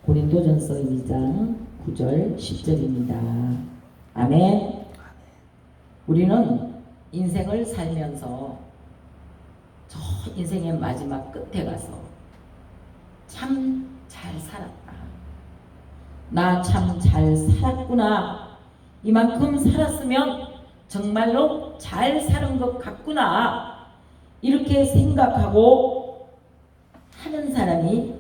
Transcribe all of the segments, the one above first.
고린도전서 2장 9절 10절입니다. 아멘. 우리는 인생을 살면서 저 인생의 마지막 끝에 가서 참 잘 살았다, 나 참 잘 살았구나, 이만큼 살았으면 정말로 잘 사는 것 같구나, 이렇게 생각하고 하는 사람이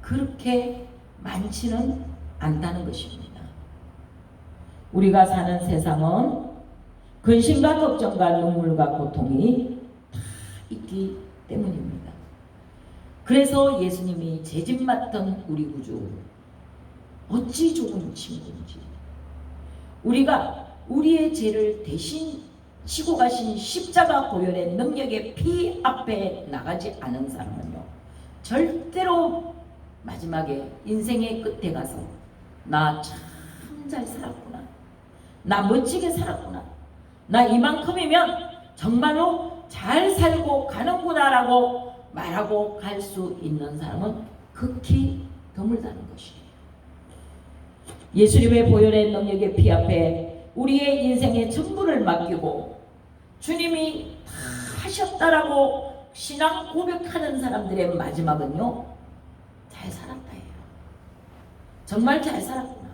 그렇게 많지는 않다는 것입니다. 우리가 사는 세상은 근심과 걱정과 눈물과 고통이 다 있기 때문입니다. 그래서 예수님이 죄짐 맡은 우리 구주, 어찌 좋은 친구인지, 우리가 우리의 죄를 대신 지고 가신 십자가 보혈의 능력의 피 앞에 나가지 않은 사람은요, 절대로 마지막에 인생의 끝에 가서 나 참 잘 살았구나, 나 멋지게 살았구나, 나 이만큼이면 정말로 잘 살고 가는구나 라고 말하고 갈 수 있는 사람은 극히 드물다는 것이에요. 예수님의 보혈의 능력의 피 앞에 우리의 인생의 전부를 맡기고 주님이 다 하셨다라고 신앙 고백하는 사람들의 마지막은요, 잘 살았다예요. 정말 잘 살았구나.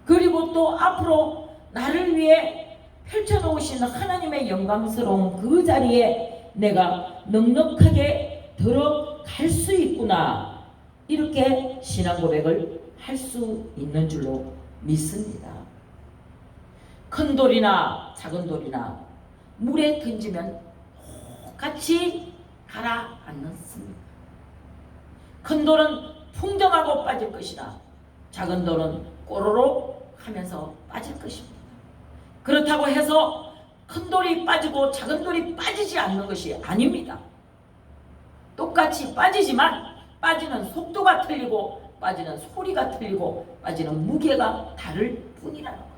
그리고 또 앞으로 나를 위해 펼쳐놓으신 하나님의 영광스러운 그 자리에 내가 넉넉하게 들어갈 수 있구나, 이렇게 신앙 고백을 할 수 있는 줄로 믿습니다. 큰 돌이나 작은 돌이나 물에 던지면 똑같이 가라앉습니다. 큰 돌은 풍덩하고 빠질 것이다, 작은 돌은 꼬로록 하면서 빠질 것입니다. 그렇다고 해서 큰 돌이 빠지고 작은 돌이 빠지지 않는 것이 아닙니다. 똑같이 빠지지만 빠지는 속도가 틀리고 빠지는 소리가 틀리고 빠지는 무게가 다를 뿐이라는 거예요.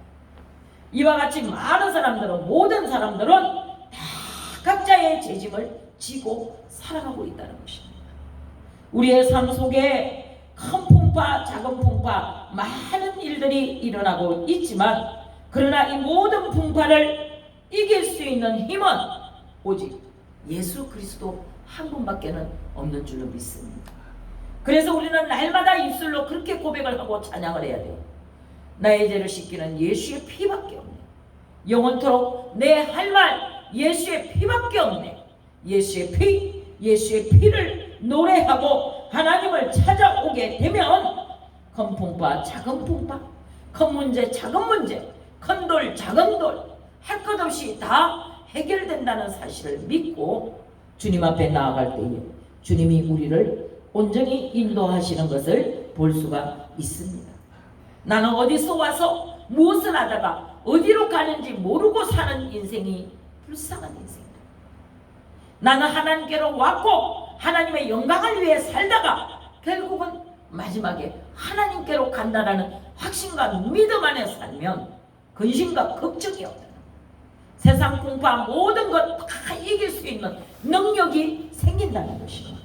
이와 같이 많은 사람들은, 모든 사람들은 다 각자의 죄짐을 지고 살아가고 있다는 것입니다. 우리의 삶 속에 큰 풍파, 작은 풍파, 많은 일들이 일어나고 있지만, 그러나 이 모든 풍파를 이길 수 있는 힘은 오직 예수 그리스도 한 분밖에는 없는 줄로 믿습니다. 그래서 우리는 날마다 입술로 그렇게 고백을 하고 찬양을 해야 돼요. 나의 죄를 씻기는 예수의 피밖에 없네. 영원토록 내 할 말 예수의 피밖에 없네. 예수의 피, 예수의 피를 노래하고 하나님을 찾아오게 되면 큰 풍파, 작은 풍파, 큰 문제, 작은 문제, 큰 돌, 작은 돌, 할 것 없이 다 해결된다는 사실을 믿고 주님 앞에 나아갈 때에 주님이 우리를 온전히 인도하시는 것을 볼 수가 있습니다. 나는 어디서 와서 무엇을 하다가 어디로 가는지 모르고 사는 인생이 불쌍한 인생이다. 나는 하나님께로 왔고 하나님의 영광을 위해 살다가 결국은 마지막에 하나님께로 간다라는 확신과 믿음 안에 살면 근심과 걱정이 없다. 세상 풍파 모든 것 다 이길 수 있는 능력이 생긴다는 것입니다.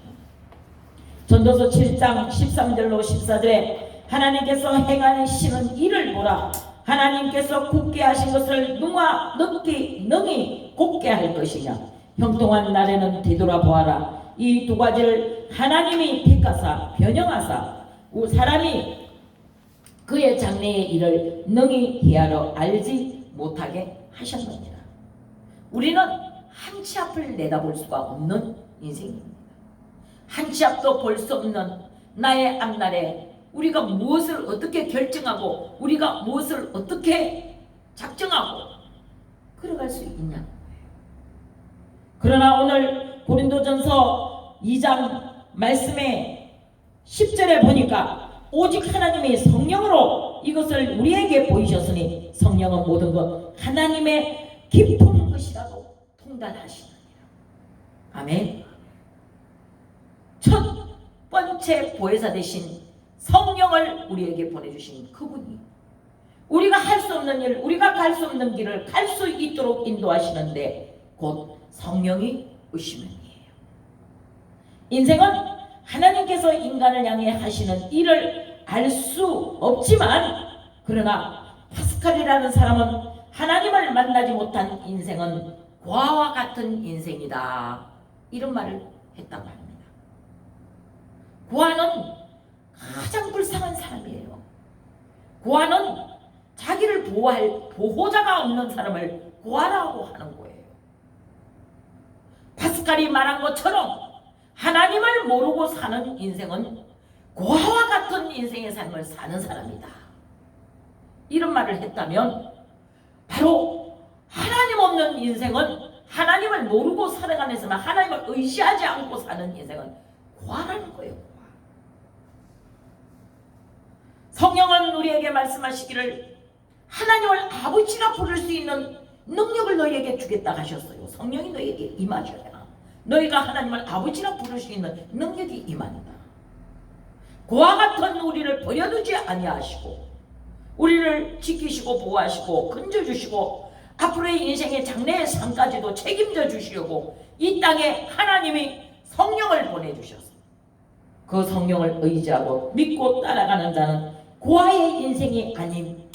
전도서 7장 13절로 14절에 하나님께서 행하시는 일을 보라. 하나님께서 굳게 하신 것을 누가 능히 곧게 할 것이냐. 형통한 날에는 되돌아보아라. 이 두 가지를 하나님이 택하사 변형하사 사람이 그의 장래의 일을 능히 헤아려 알지 못하게 하셨느니라. 우리는 한 치 앞을 내다볼 수가 없는 인생입니다. 한 치 앞도 볼 수 없는 나의 앞날에 우리가 무엇을 어떻게 결정하고 우리가 무엇을 어떻게 작정하고 걸어갈 수 있냐. 그러나 오늘 고린도전서 2장 말씀에 10절에 보니까 오직 하나님의 성령으로 이것을 우리에게 보이셨으니 성령은 모든 것 하나님의 깊은 것이라도 통달하시느니라. 아멘. 첫 번째 보혜사 되신 성령을 우리에게 보내주신 그분이 우리가 할 수 없는 일, 우리가 갈 수 없는 길을 갈 수 있도록 인도하시는데 곧 성령이 오시면이에요. 인생은 하나님께서 인간을 향해 하시는 일을 알 수 없지만, 그러나 파스칼이라는 사람은 하나님을 만나지 못한 인생은 고아와 같은 인생이다, 이런 말을 했다고 합니다. 고아는 가장 불쌍한 사람이에요. 고아는 자기를 보호할 보호자가 없는 사람을 고아라고 하는 거예요. 파스칼이 말한 것처럼 하나님을 모르고 사는 인생은 고아와 같은 인생의 삶을 사는 사람이다, 이런 말을 했다면, 바로 하나님 없는 인생은, 하나님을 모르고 살아가면서 하나님을 의지하지 않고 사는 인생은 고아라는 거예요. 고아. 성령은 우리에게 말씀하시기를 하나님을 아버지라 부를 수 있는 능력을 너희에게 주겠다 하셨어요. 성령이 너희에게 임하셔야 너희가 하나님을 아버지라 부를 수 있는 능력이 임한다. 고아 같은 우리를 버려두지 아니하시고 우리를 지키시고 보호하시고 건져주시고 앞으로의 인생의 장래의 삶까지도 책임져 주시려고 이 땅에 하나님이 성령을 보내주셨어요. 그 성령을 의지하고 믿고 따라가는 자는 고아의 인생이 아닌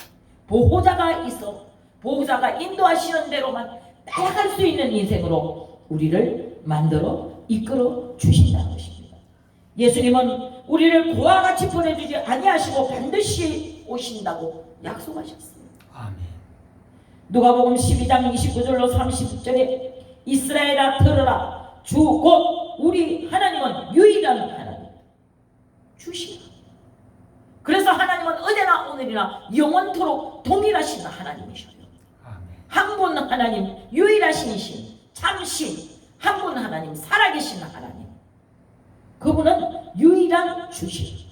보호자가 있어 보호자가 인도하시는 대로만 따라갈 수 있는 인생으로 우리를 만들어 이끌어 주신다는 것입니다. 예수님은 우리를 고아같이 보내주지 아니하시고 반드시 오신다고 약속하셨어요. 아멘. 누가복음 12장 29절로 30절에 이스라엘아 들으라, 주 곧 우리 하나님은 유일한 하나님, 주시라. 그래서 하나님은 어제나 오늘이나 영원토록 동일하신 하나님이셔요. 한 분 하나님, 유일하신 신, 참신, 한 분 하나님, 살아계신 하나님, 그분은 유일한 주시라.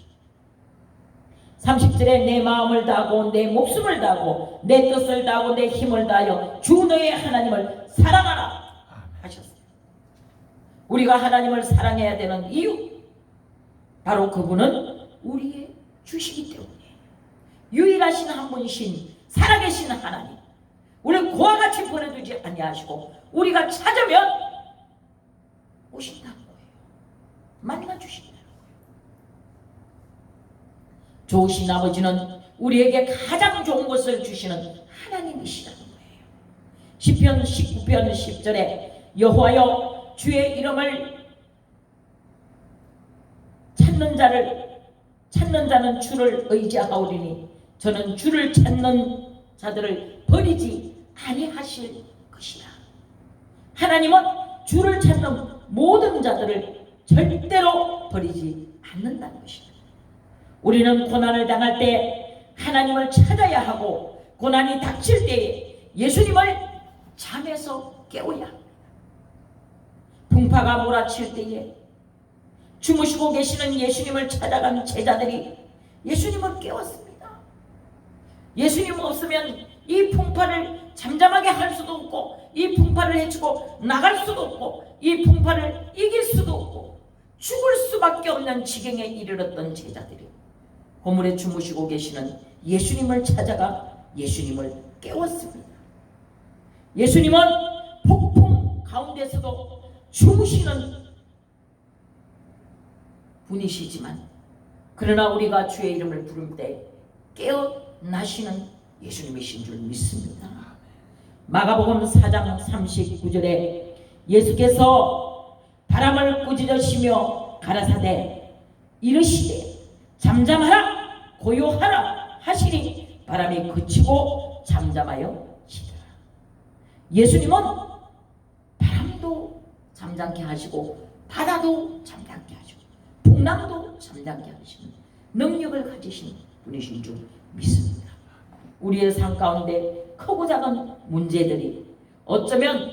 30절에 내 마음을 다하고 내 목숨을 다하고 내 뜻을 다하고 내 힘을 다하여 주 너의 하나님을 사랑하라 하셨어요. 우리가 하나님을 사랑해야 되는 이유, 바로 그분은 우리의 주시기 때문이에요. 유일하신 한 분이신 살아계신 하나님, 우리를 고아같이 보내두지 아니하시고 우리가 찾으면 오신다는 거예요. 만나 주신다는 거예요. 좋으신 아버지는 우리에게 가장 좋은 것을 주시는 하나님이시라는 거예요. 시편 19편 10절에 여호와여 주의 이름을 찾는 자는 주를 의지하오리니 저는 주를 찾는 자들을 버리지 아니하실 것이라. 하나님은 주를 찾는 모든 자들을 절대로 버리지 않는다는 것입니다. 우리는 고난을 당할 때 하나님을 찾아야 하고 고난이 닥칠 때에 예수님을 잠에서 깨워야 합니다. 풍파가 몰아칠 때에 주무시고 계시는 예수님을 찾아간 제자들이 예수님을 깨웠습니다. 예수님 없으면 이 풍파를 잠잠하게 할 수도 없고 이 풍파를 헤치고 나갈 수도 없고 이 풍파를 이길 수도 없고 죽을 수밖에 없는 지경에 이르렀던 제자들이 고물에 주무시고 계시는 예수님을 찾아가 예수님을 깨웠습니다. 예수님은 폭풍 가운데서도 주무시는 분이시지만 그러나 우리가 주의 이름을 부를 때 깨어나시는 예수님이신 줄 믿습니다. 마가복음 4장 39절에 예수께서 바람을 꾸짖으시며 가라사대 이르시되 잠잠하라 고요하라 하시니 바람이 그치고 잠잠하여 쉬더라. 예수님은 바람도 잠잠케 하시고 바다도 잠잠케 하시고 풍랑도 잠잠케 하시는 능력을 가지신 분이신 줄 믿습니다. 우리의 삶 가운데 크고 작은 문제들이 어쩌면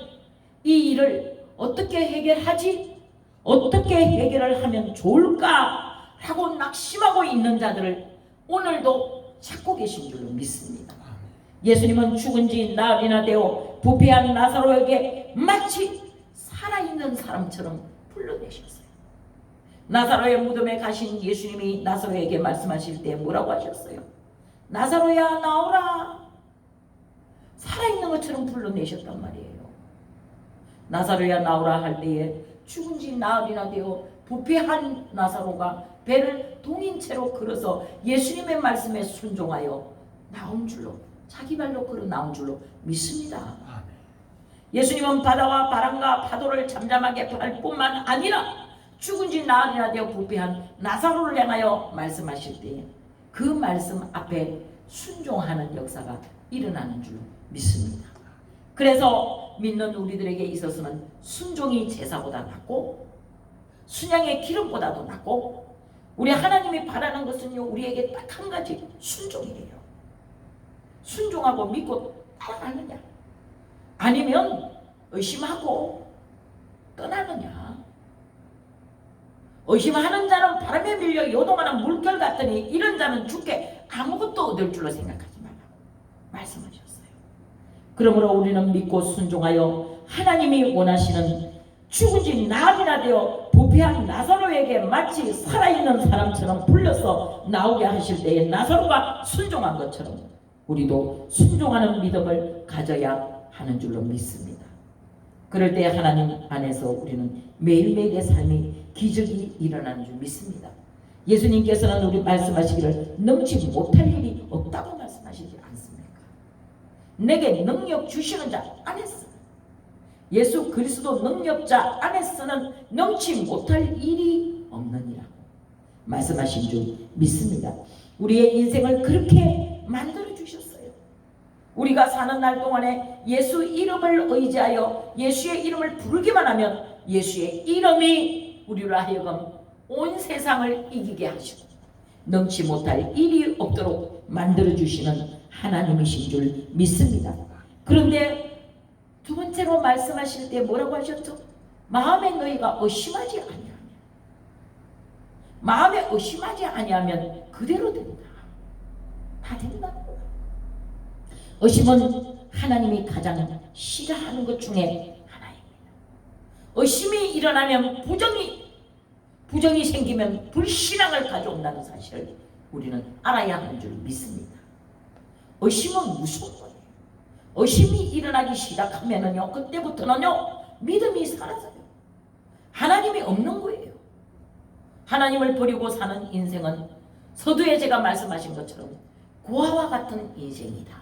이 일을 어떻게 해결하지? 어떻게 해결을 하면 좋을까? 라고 낙심하고 있는 자들을 오늘도 찾고 계신 줄로 믿습니다. 예수님은 죽은 지 나흘이나 되어 부패한 나사로에게 마치 살아있는 사람처럼 불러내셨어요. 나사로의 무덤에 가신 예수님이 나사로에게 말씀하실 때 뭐라고 하셨어요? 나사로야 나오라. 살아있는 것처럼 불러내셨단 말이에요. 나사로야 나오라 할 때에 죽은 지 나흘이나 되어 부패한 나사로가 배를 동인 채로 걸어서 예수님의 말씀에 순종하여 나온 줄로, 자기 발로 걸어 나온 줄로 믿습니다. 예수님은 바다와 바람과 파도를 잠잠하게 할 뿐만 아니라 죽은 지 나흘이나 되어 부패한 나사로를 향하여 말씀하실 때에 그 말씀 앞에 순종하는 역사가 일어나는 줄 믿습니다. 그래서 믿는 우리들에게 있어서는 순종이 제사보다 낫고 순양의 기름보다도 낫고, 우리 하나님이 바라는 것은요, 우리에게 딱 한 가지, 순종이에요. 순종하고 믿고 따라가느냐, 아니면 의심하고 떠나느냐. 의심하는 자는 바람에 밀려 요동하는 물결 같으니 이런 자는 죽게 아무것도 얻을 줄로 생각하지 말라고 말씀하셨어요. 그러므로 우리는 믿고 순종하여 하나님이 원하시는 죽은 지 나흘이나 되어 부패한 나사로에게 마치 살아있는 사람처럼 불려서 나오게 하실 때에 나사로가 순종한 것처럼 우리도 순종하는 믿음을 가져야 하는 줄로 믿습니다. 그럴 때 하나님 안에서 우리는 매일매일의 삶이 기적이 일어나는 줄 믿습니다. 예수님께서는 우리 말씀하시기를 넘지 못할 일이 없다고 말씀하시지 않습니까? 내게 능력 주시는 자 안에서, 예수 그리스도 능력자 안에서는 넘지 못할 일이 없느니라고 말씀하신 줄 믿습니다. 우리의 인생을 그렇게 만들어 주셨어요. 우리가 사는 날 동안에 예수 이름을 의지하여 예수의 이름을 부르기만 하면 예수의 이름이 우리로 하여금 온 세상을 이기게 하시고 넘지 못할 일이 없도록 만들어 주시는 하나님이신 줄 믿습니다. 그런데 두 번째로 말씀하실 때 뭐라고 하셨죠? 마음에 너희가 의심하지 아니하면, 마음에 의심하지 아니하면 그대로 된다. 다 된다는 거야. 의심은 하나님이 가장 싫어하는 것 중에 하나입니다. 의심이 일어나면 부정이 생기면 불신앙을 가져온다는 사실을 우리는 알아야 하는 줄 믿습니다. 의심은 무서운 거예요. 의심이 일어나기 시작하면은요, 그때부터는요, 믿음이 사라져요. 하나님이 없는 거예요. 하나님을 버리고 사는 인생은 서두에 제가 말씀하신 것처럼 고아와 같은 인생이다.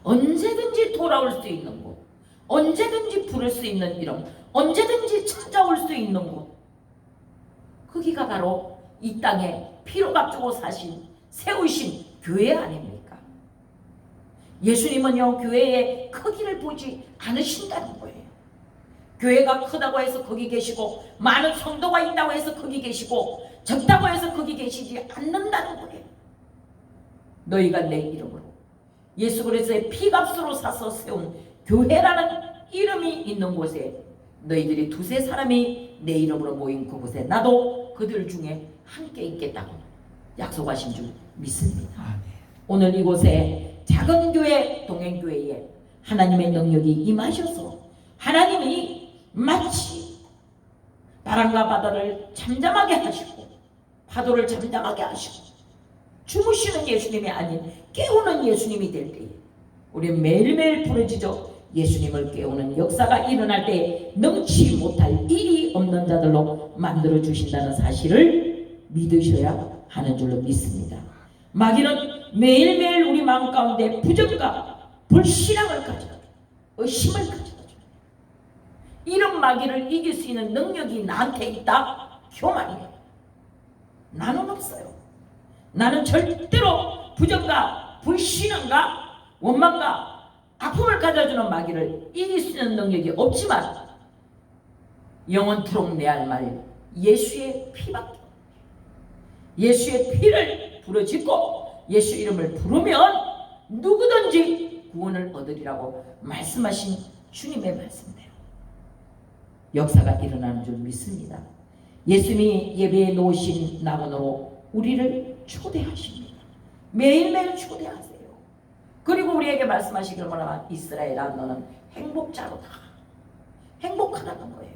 언제든지 돌아올 수 있는 곳, 언제든지 부를 수 있는 이름, 언제든지 찾아올 수 있는 곳, 거기가 바로 이 땅에 피로 값주고 세우신 교회 아닙니까? 예수님은요, 교회의 크기를 보지 않으신다는 거예요. 교회가 크다고 해서 거기 계시고 많은 성도가 있다고 해서 거기 계시고 적다고 해서 거기 계시지 않는다는 거예요. 너희가 내 이름으로 예수 그리스도의 피값으로 사서 세운 교회라는 이름이 있는 곳에 너희들이 두세 사람이 내 이름으로 모인 그곳에 나도 그들 중에 함께 있겠다고 약속하신 줄 믿습니다. 오늘 이곳에 작은 교회, 동행교회에 하나님의 능력이 임하셔서 하나님이 마치 바람과 바다를 잠잠하게 하시고 파도를 잠잠하게 하시고 주무시는 예수님이 아닌 깨우는 예수님이 될 때에 우리 매일매일 부르짖어 예수님을 깨우는 역사가 일어날 때 넘지 못할 일이 없는 자들로 만들어 주신다는 사실을 믿으셔야 하는 줄로 믿습니다. 마귀는 매일매일 우리 마음 가운데 부정과 불신앙을 가져다 의심을 가져다 줍니다. 이런 마귀를 이길 수 있는 능력이 나한테 있다? 교만이에요. 나는 없어요. 나는 절대로 부정과 불신앙과 원망과 아픔을 가져주는 마귀를 이길 수 있는 능력이 없지만 영원토록 내 할 말 예수의 피밖에, 예수의 피를 부르짖고 예수 이름을 부르면 누구든지 구원을 얻으리라고 말씀하신 주님의 말씀대로 역사가 일어나는 줄 믿습니다. 예수님이 예배에 놓으신 나무로 우리를 초대하십니다. 매일매일 초대하세요. 그리고 우리에게 말씀하시길 뭐라면 이스라엘아 너는 행복자로다. 행복하다는 거예요.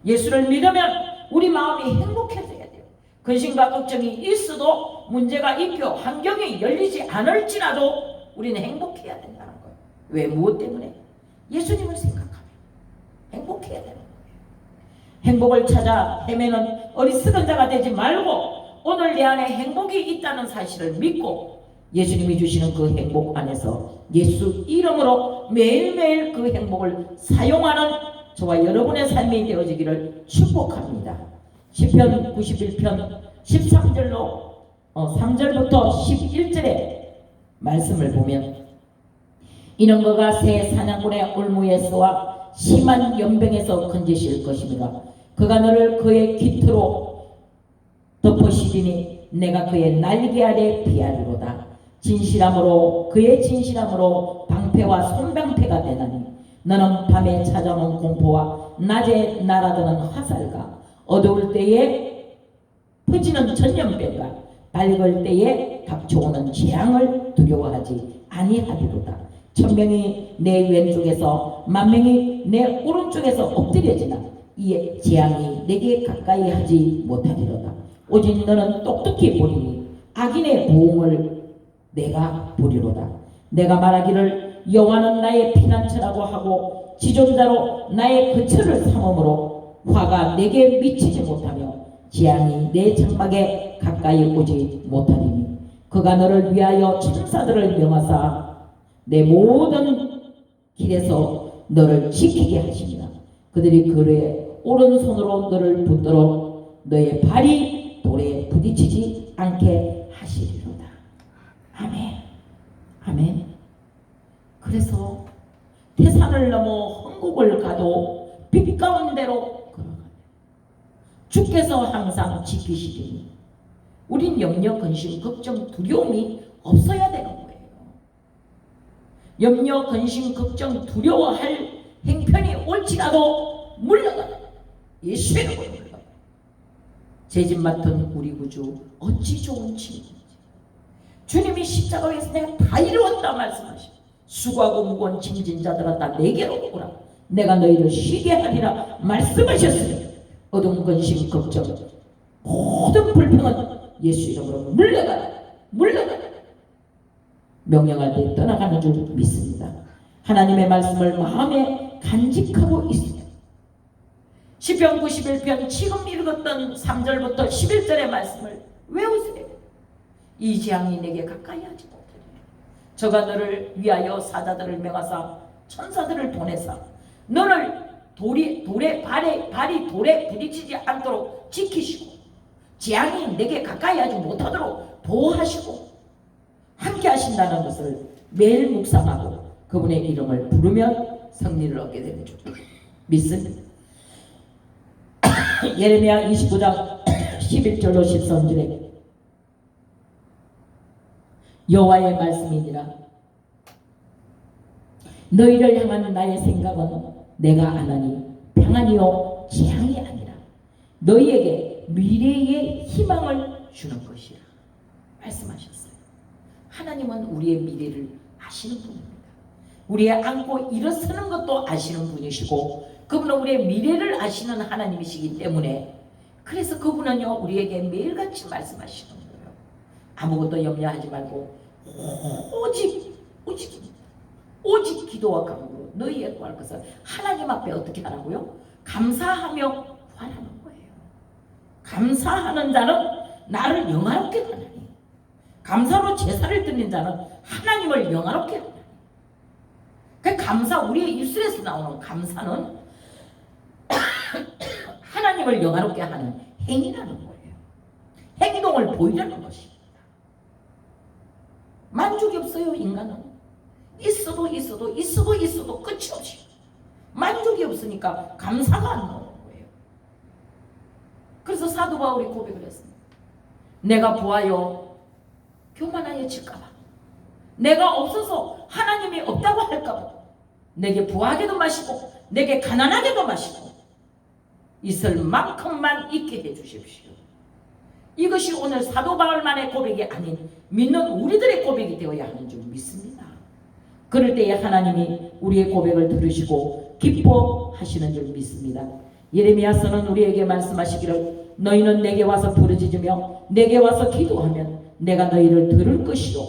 예수를 믿으면 우리 마음이 행복해져야 돼요. 근심과 걱정이 있어도 문제가 있고 환경이 열리지 않을지라도 우리는 행복해야 된다는 거예요. 왜? 무엇 때문에? 예수님을 생각하면 행복해야 되는 거예요. 행복을 찾아 헤매는 어리석은 자가 되지 말고 오늘 내 안에 행복이 있다는 사실을 믿고 예수님이 주시는 그 행복 안에서 예수 이름으로 매일매일 그 행복을 사용하는 저와 여러분의 삶이 되어지기를 축복합니다. 시편 91편 13절로 3절부터 11절의 말씀을 보면 이는 그가 새 사냥꾼의 올무에서와 심한 연병에서 건지실 것입니다. 그가 너를 그의 깃으로 덮으시리니 내가 그의 날개 아래 피하리로다. 진실함으로 그의 진실함으로 방패와 손방패가 되나니 너는 밤에 찾아오는 공포와 낮에 날아드는 화살과 어두울 때에 퍼지는 전염병과 밝을 때에 닥쳐오는 재앙을 두려워하지 아니하리로다. 천명이 내 왼쪽에서 만명이 내 오른쪽에서 엎드려지나 이 재앙이 내게 가까이 하지 못하리로다. 오직 너는 똑똑히 보리니 악인의 보응을 내가 보리로다. 내가 말하기를 여호와는 나의 피난처라고 하고 지존자로 나의 거처를 삼음으로 화가 내게 미치지 못하며 재앙이 내 장막에 가까이 오지 못하리니 그가 너를 위하여 천사들을 명하사 내 모든 길에서 너를 지키게 하시니라. 그들이 그의 오른손으로 너를 붙들어 너의 발이 돌에 부딪히지 않게 하시리로다. 아멘. 아멘. 그래서 태산을 넘어 흥국을 가도 빛 가운데로 걸어가며 주께서 항상 지키시리니 우린 염려, 근심, 걱정, 두려움이 없어야 되는 거예요. 염려, 근심, 걱정, 두려워할 행편이 올지라도 물러가라. 예수의 이름으로 물러가라. 죄짐 맡은 우리 구주 어찌 좋은 친구인지. 주님이 십자가에서 내가 다 이루었다 말씀하시고 수고하고 무거운 짐진 자들아 다 내게로 오라. 내가 너희를 쉬게 하리라 말씀하셨으니 어두운 근심, 걱정, 모든 불평은 예수 이름으로 물러가라. 물러가라. 명령할 때 떠나가는 줄 믿습니다. 하나님의 말씀을 마음에 간직하고 있습니다. 시편 91편 지금 읽었던 3절부터 11절의 말씀을 외우세요. 이 재앙이 내게 가까이 하지 못하리라. 저가 너를 위하여 사자들을 명하사 천사들을 보내사 너를 발이 돌에 부딪히지 않도록 지키시고 재앙이 내게 가까이 하지 못하도록 보호하시고 함께 하신다는 것을 매일 묵상하고 그분의 이름을 부르면 승리를 얻게 되는 줄 믿습니다. 예레미야 29장 11절로 13절에 여호와의 말씀이니라. 너희를 향한 나의 생각은 내가 아나니 평안이요 재앙이 아니라 너희에게 미래의 희망을 주는 것이라 말씀하셨어요. 하나님은 우리의 미래를 아시는 분입니다. 우리의 안고 일어서는 것도 아시는 분이시고 그분은 우리의 미래를 아시는 하나님이시기 때문에 그래서 그분은요 우리에게 매일같이 말씀하시는 거예요. 아무것도 염려하지 말고 오직 기도와 간구로 너희의 구할 것을 하나님 앞에 어떻게 하라고요? 감사하며 구하라는 거예요. 감사하는 자는 나를 영화롭게 하나니 감사로 제사를 드리는 자는 하나님을 영화롭게 하나니. 그 감사, 우리의 입술에서 나오는 감사는 하나님을 영화롭게 하는 행위라는 거예요. 행동을 보이려는 것입니다. 만족이 없어요. 인간은 있어도 끝이 없이 만족이 없으니까 감사가 안 나오는 거예요. 그래서 사도 바울이 고백을 했습니다. 내가 부하여 교만하여 질까봐, 내가 없어서 하나님이 없다고 할까봐 내게 부하게도 마시고 내게 가난하게도 마시고 있을 만큼만 있게 해주십시오. 이것이 오늘 사도 바울만의 고백이 아닌 믿는 우리들의 고백이 되어야 하는 줄 믿습니다. 그럴 때에 하나님이 우리의 고백을 들으시고 기뻐하시는 줄 믿습니다. 예레미야서는 우리에게 말씀하시기를 너희는 내게 와서 부르짖으며 내게 와서 기도하면 내가 너희를 들을 것이요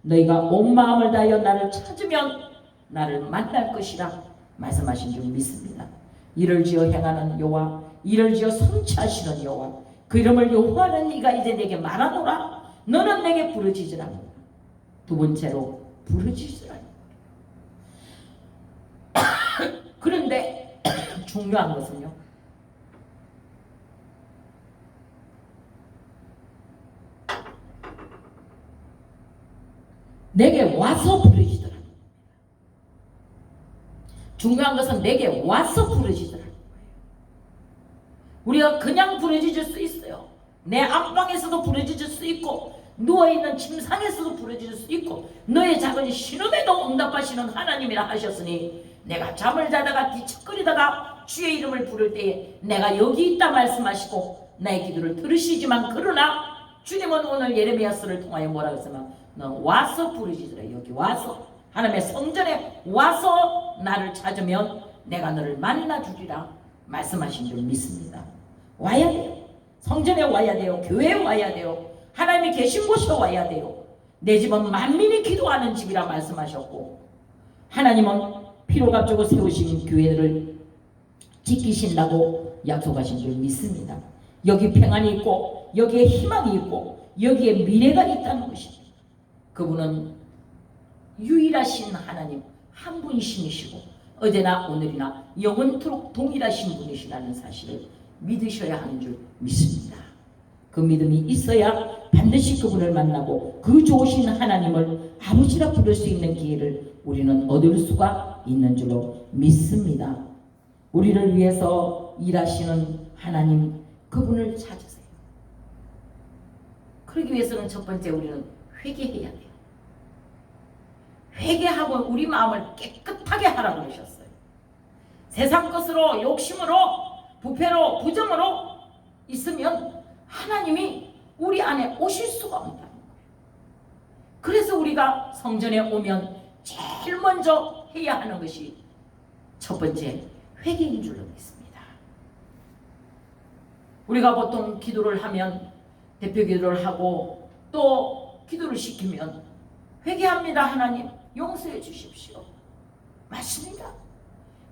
너희가 온 마음을 다하여 나를 찾으면 나를 만날 것이라 말씀하신 줄 믿습니다. 이를 지어 행하는 여호와 이를 지어 성취하시는 여호와 그 이름을 여호와는 네가 이제 내게 말하노라. 너는 내게 부르짖으라. 두 번째로 부르짖으라. 그런데 중요한 것은요, 내게 와서 부르짖으라. 중요한 것은 내게 와서 부르짖으라. 우리가 그냥 부르짖을 수 있어요. 내 안방에서도 부르짖을 수 있고 누워있는 침상에서도 부르짖을 수 있고 너의 작은 신음에도 응답하시는 하나님이라 하셨으니 내가 잠을 자다가 뒤척거리다가 주의 이름을 부를 때에 내가 여기 있다 말씀하시고 나의 기도를 들으시지만 그러나 주님은 오늘 예레미야서를 통하여 뭐라고 했으면 너 와서 부르짖으라. 여기 와서 하나님의 성전에 와서 나를 찾으면 내가 너를 만나주리라 말씀하신 줄 믿습니다. 와야 돼요. 성전에 와야 돼요. 교회에 와야 돼요. 하나님이 계신 곳에 와야 돼요. 내 집은 만민이 기도하는 집이라 말씀하셨고 하나님은 피로 값주고 세우신 교회를 지키신다고 약속하신 줄 믿습니다. 여기 평안이 있고 여기에 희망이 있고 여기에 미래가 있다는 것입니다. 그분은 유일하신 하나님 한 분이시고 어제나 오늘이나 영원토록 동일하신 분이시라는 사실을 믿으셔야 하는 줄 믿습니다. 그 믿음이 있어야 반드시 그분을 만나고 그 좋으신 하나님을 아버지라 부를 수 있는 기회를 우리는 얻을 수가 있는 줄로 믿습니다. 우리를 위해서 일하시는 하나님 그분을 찾으세요. 그러기 위해서는 첫 번째 우리는 회개해야 돼요. 회개하고 우리 마음을 깨끗하게 하라고 그러셨어요. 세상 것으로 욕심으로 부패로 부정으로 있으면 하나님이 우리 안에 오실 수가 없다는 거예요. 그래서 우리가 성전에 오면 제일 먼저 해야 하는 것이 첫 번째 회개인 줄로 믿습니다. 우리가 보통 기도를 하면 대표 기도를 하고 또 기도를 시키면 회개합니다. 하나님 용서해 주십시오. 맞습니다.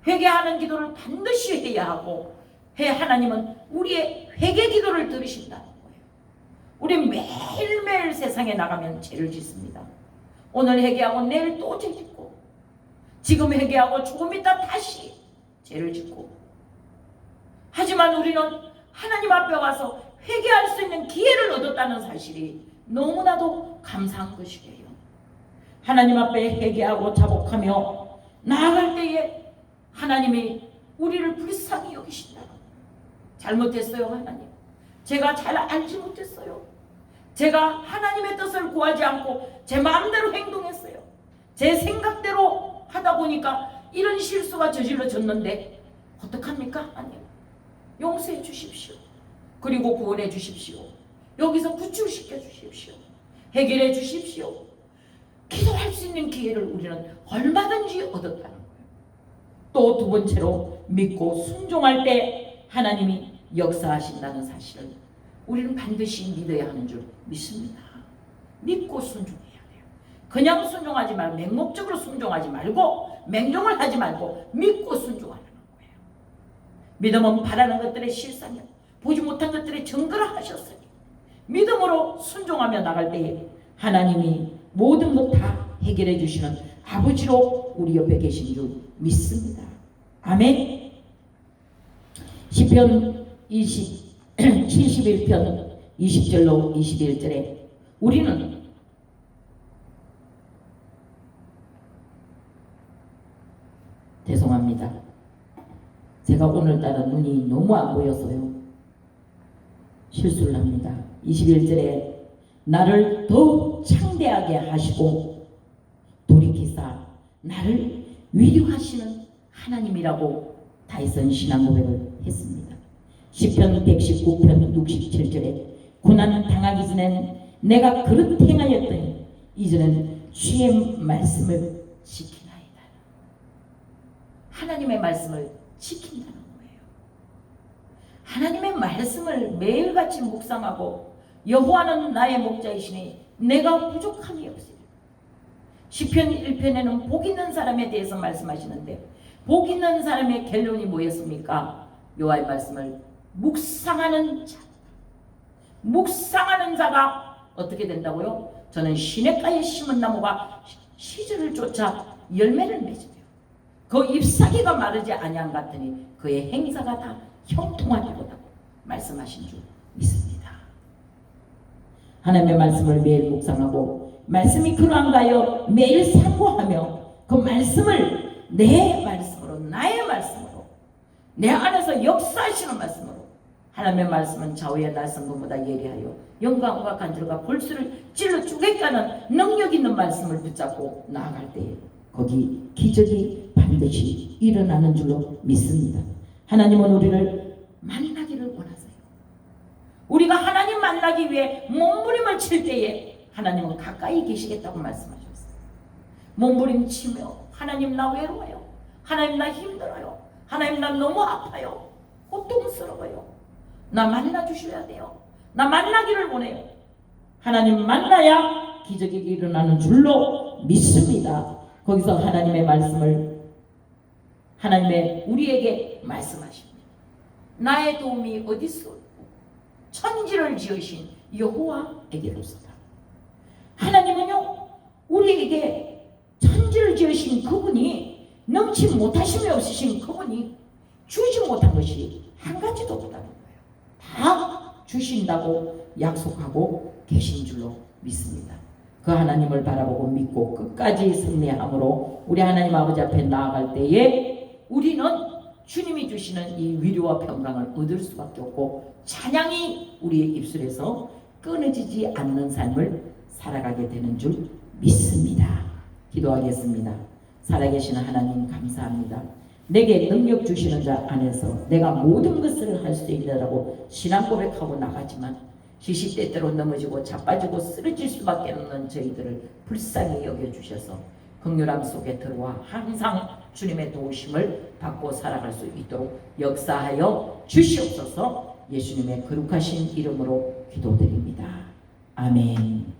회개하는 기도를 반드시 해야 하고 하나님은 우리의 회개 기도를 들으신다는 거예요. 우리 매일매일 세상에 나가면 죄를 짓습니다. 오늘 회개하고 내일 또 죄 짓고 지금 회개하고 조금 있다 다시 죄를 짓고 하지만 우리는 하나님 앞에 와서 회개할 수 있는 기회를 얻었다는 사실이 너무나도 감사한 것이에요. 하나님 앞에 회개하고 자복하며 나아갈 때에 하나님이 우리를 불쌍히 여기신다는 거예요. 잘못했어요 하나님. 제가 잘 알지 못했어요. 제가 하나님의 뜻을 구하지 않고 제 마음대로 행동했어요. 제 생각대로 하다 보니까 이런 실수가 저질러졌는데 어떡합니까 하나님. 용서해 주십시오. 그리고 구원해 주십시오. 여기서 구출시켜 주십시오. 해결해 주십시오. 기도할 수 있는 기회를 우리는 얼마든지 얻었다는 거예요. 또 두 번째로 믿고 순종할 때 하나님이 역사하신다는 사실을 우리는 반드시 믿어야 하는 줄 믿습니다. 믿고 순종해야 돼요. 그냥 순종하지 말고 맹목적으로 순종하지 말고 맹종을 하지 말고 믿고 순종하는 거예요. 믿음은 바라는 것들의 실상이요 보지 못한 것들의 증거라 하셨으니 믿음으로 순종하며 나갈 때에 하나님이 모든 것 다 해결해 주시는 아버지로 우리 옆에 계신 줄 믿습니다. 아멘. 시편 71편 20절로 21절에 우리는 죄송합니다. 제가 오늘따라 눈이 너무 안 보여서요. 실수를 합니다. 21절에 나를 더욱 창대하게 하시고 돌이키사 나를 위로하시는 하나님이라고 다윗은 신앙 고백을 했습니다. 시편 119편 67절에 고난 당하기 전엔 내가 그릇 행하였더니 이제는 주의 말씀을 지키나이다. 하나님의 말씀을 지킨다는 거예요. 하나님의 말씀을 매일같이 묵상하고 여호와는 나의 목자이시니 내가 부족함이 없으리라. 시편 1편에는 복 있는 사람에 대해서 말씀하시는데 복 있는 사람의 결론이 뭐였습니까? 여호와의 말씀을 묵상하는 자, 묵상하는 자가 어떻게 된다고요? 저는 시냇가에 심은 나무가 시절을 쫓아 열매를 맺으며 그 잎사귀가 마르지 아니한 같으니 그의 행사가 다 형통하리로다 말씀하신 줄 믿습니다. 하나님의 말씀을 매일 묵상하고 말씀이 그러한가요? 매일 상고하며 그 말씀을 내 말씀으로, 나의 말씀으로, 내 안에서 역사하시는 말씀으로, 하나님의 말씀은 좌우의 날성금보다 예리하여 영광과 간절과 골수를 찔러 쪼개게 하는 능력 있는 말씀을 붙잡고 나아갈 때에 거기 기적이 반드시 일어나는 줄로 믿습니다. 하나님은 우리를 만나기를 원하세요. 우리가 하나님 만나기 위해 몸부림을 칠 때에 하나님은 가까이 계시겠다고 말씀하셨어요. 몸부림치며 하나님 나 외로워요, 하나님 나 힘들어요, 하나님 나 너무 아파요, 고통스러워요, 나 만나주셔야 돼요, 나 만나기를 원해요. 하나님 만나야 기적이 일어나는 줄로 믿습니다. 거기서 하나님의 말씀을 우리에게 말씀하십니다. 나의 도움이 어디서 올까? 천지를 지으신 여호와에게로서다. 하나님은요, 우리에게 천지를 지으신 그분이, 넘치 못하심이 없으신 그분이 주지 못한 것이 한 가지도 없다는 거예요. 다 주신다고 약속하고 계신 줄로 믿습니다. 그 하나님을 바라보고 믿고 끝까지 승리함으로 우리 하나님 아버지 앞에 나아갈 때에 우리는 주님이 주시는 이 위로와 평강을 얻을 수밖에 없고 찬양이 우리의 입술에서 끊어지지 않는 삶을 살아가게 되는 줄 믿습니다. 기도하겠습니다. 살아계시는 하나님 감사합니다. 내게 능력 주시는 자 안에서 내가 모든 것을 할 수 있다라고 신앙 고백하고 나가지만 시시때때로 넘어지고 자빠지고 쓰러질 수밖에 없는 저희들을 불쌍히 여겨주셔서 긍휼함 속에 들어와 항상 주님의 도우심을 받고 살아갈 수 있도록 역사하여 주시옵소서. 예수님의 거룩하신 이름으로 기도드립니다. 아멘.